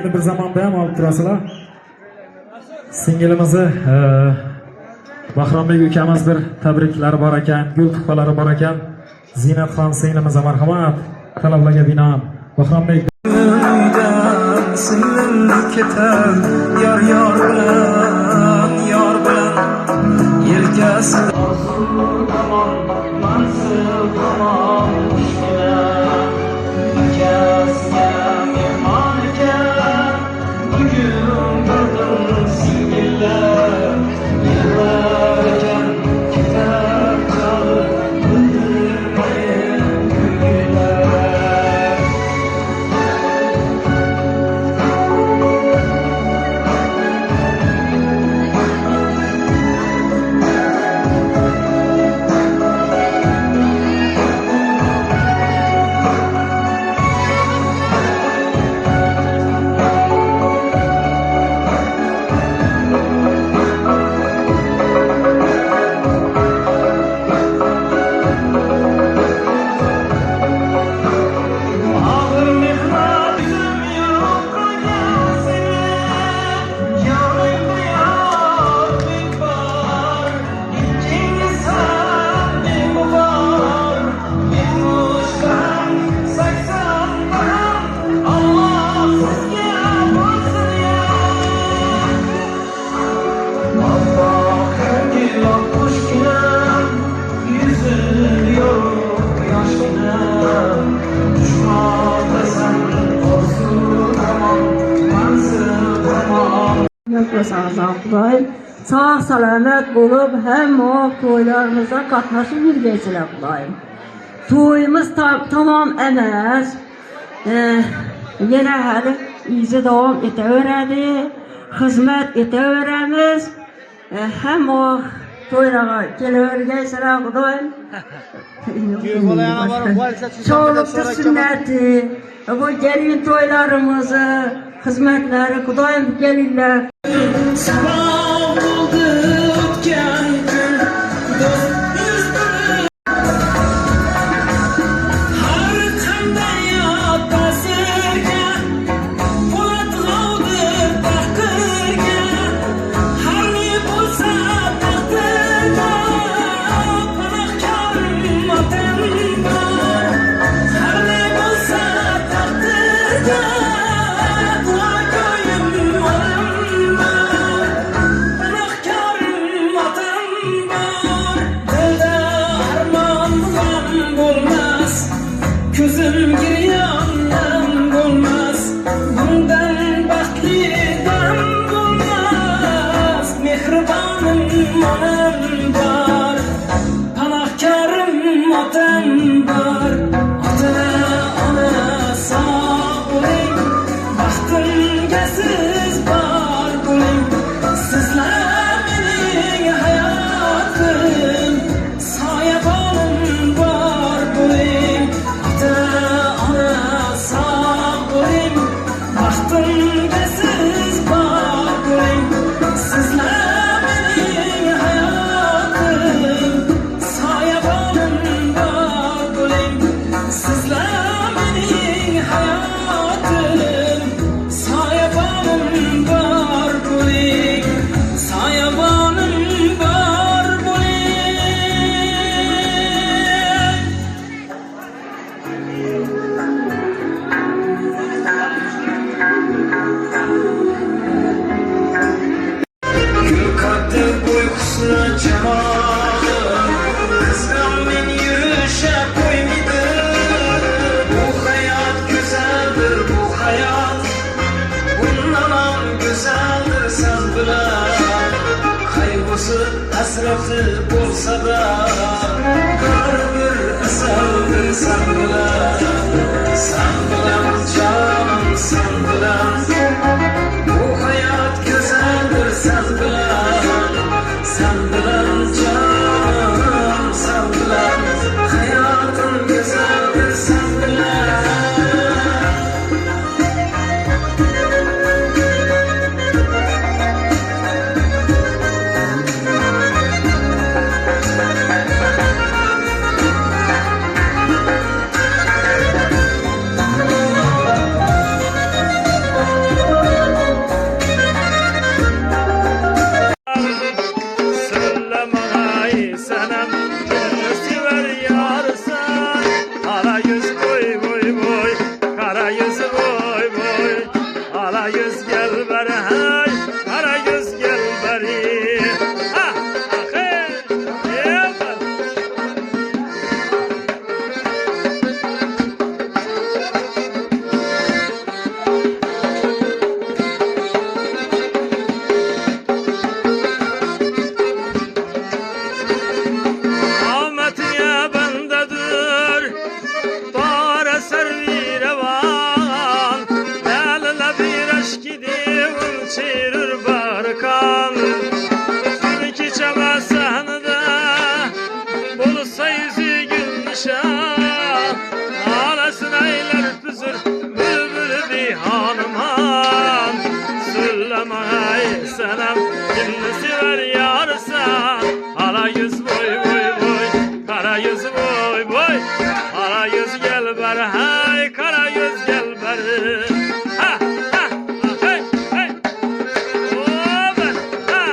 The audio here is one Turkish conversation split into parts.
endi bir zamonda ham olib turasizlar. Singilimizni Bahrombek ukamiz bir tabriklari bor ekan, gul tuhfalari bor ekan. Zinatxon singlimiz marhamat. Talablarga binoan Bahrombek singlim ketar yor bilan yelkasi tamam mansur tamam sağ salamet bulup hem o toylarımıza katlaşıp yürüyeceğiz bulayım. Toyumuz tamam emez. Yine hadi iyice devam edeverdi. Hizmet edeveremiz. Hem o toylara gelivereceğiz bulayım. Çoğulukta sünneti. Bu gelin toylarımızı, hizmetleri kudayım gelirler. Sabah oldu ötken gün dost yüzünü har qanday yotasirga Po'lat g'ovdir taqdirga har ne bo'lsa taqdirda panohkorim otamda har ne bo'lsa taqdirda Gözüm giryandan bulmaz, bundan baxtlidan bulmaz. Mehribonim onam bor, panohkorim otam bor. Ota ona sog' bo'ling, baxtimga siz bor bo'ling. Sizlar mening hayotim, soyabonim bor bo'ling. Hasreti bo'lsa da baribir asaldir sen bilan jonim sen bilan bu hayot go'zaldir sen bilan jonim sen bilan hayotim go'zaldir sen bilan gel beri hay, kara göz gel beri. Ha, hey, gel beri. Ahmetiye bendedir, bara servire van. Lelele bir aşk idivun çevirir barkan. Sürki çemezsenide, bulsa yüzü gül nişan. Ağlasın eyler püzür, bülbülü bir hanıman. Sülleme ey senem, kimni sever yarsan. Ala yüz boy boy boy, kara yüz boy boy. Ala yüz gel beri hay, kara yüz gel beri. Ha ha hey hey. Oh ben ha.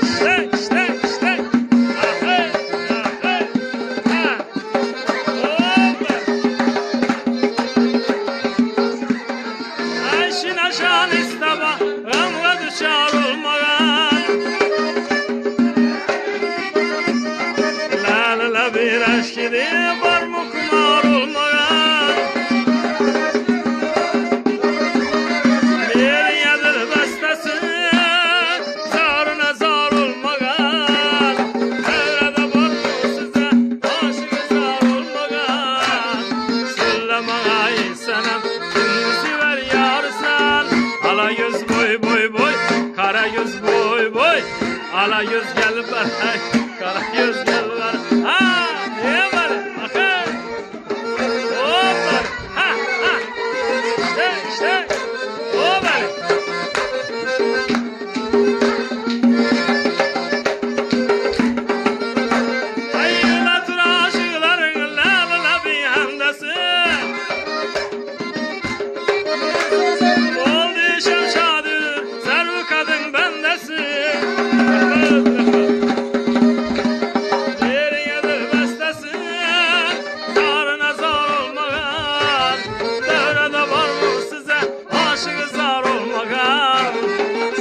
İşte işte işte. Ha hey ha hey ha. Oh ben. Ayşin aşan istaba, gamla düşar olmagan. La la la bir aşk idi, var mı kumar olmagan. Bir yedir bestesi, zarına zar olmagan. Evrede var mı size, aşığı zar olmagan. Söyleme ay senem, kimni sever yarsan. Ala yüz boy boy boy, kara yüz boy boy. Ala yüz gel beri, kara yüz gel beri. Ha, niye beri? Bakın. Hop beri. Ha, ha. İşte, işte. O beri. Hayırla tur aşıkların levle bir hemdesi. Oldu şemşadır, servi kadın bendesi. Bir yedir bestesi, zarına zar olmagan. Devrede var mı size, aşığı zar olmagan.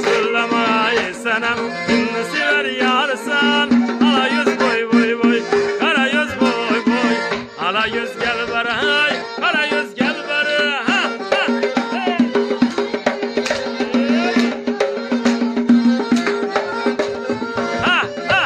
Söyleme ay senem, kimni sever yarsan. Ala yüz boy boy boy, kara yüz boy boy. Ala yüz gel beri hay, kara yüz gel beri. Ha ha hey. Ha ha.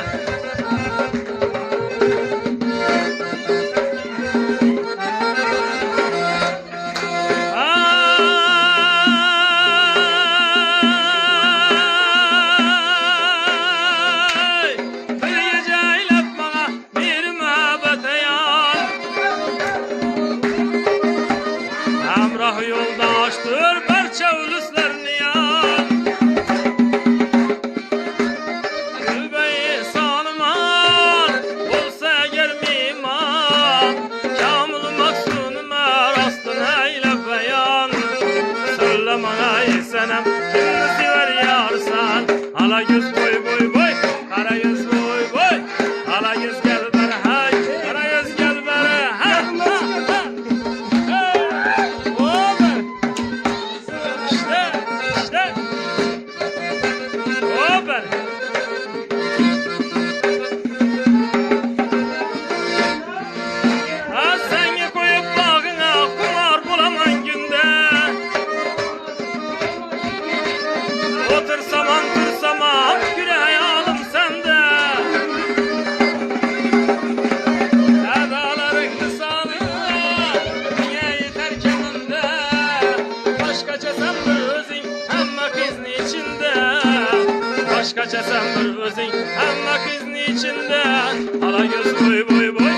Ay, bir gece eylep bana bir muhabbet yan. Hamrah yoldaştır barça uluslarını yan. Gülbeyi sanman, olsa eğer miman. Kamil maksuduma rastın eyle beyan. Söyleme ay senem, kimni sever yarsan. Ala yüz boy boy boy, kara yüz boy boy. Ala yüz gel beri hay, kara yüz gel beri. Ha ha ha. Hey, o ben. İşte işte. O ben. Ha seni koyup bağına kumar bulaman günde. Otursam antursam güle hayalim sende. Edaların lisanı niye yeter kendinde. Başkaca sen bir özün ama kızın içinde. Başkaca sen bir özün ama kızın içinde. Ala yüz boy boy boy,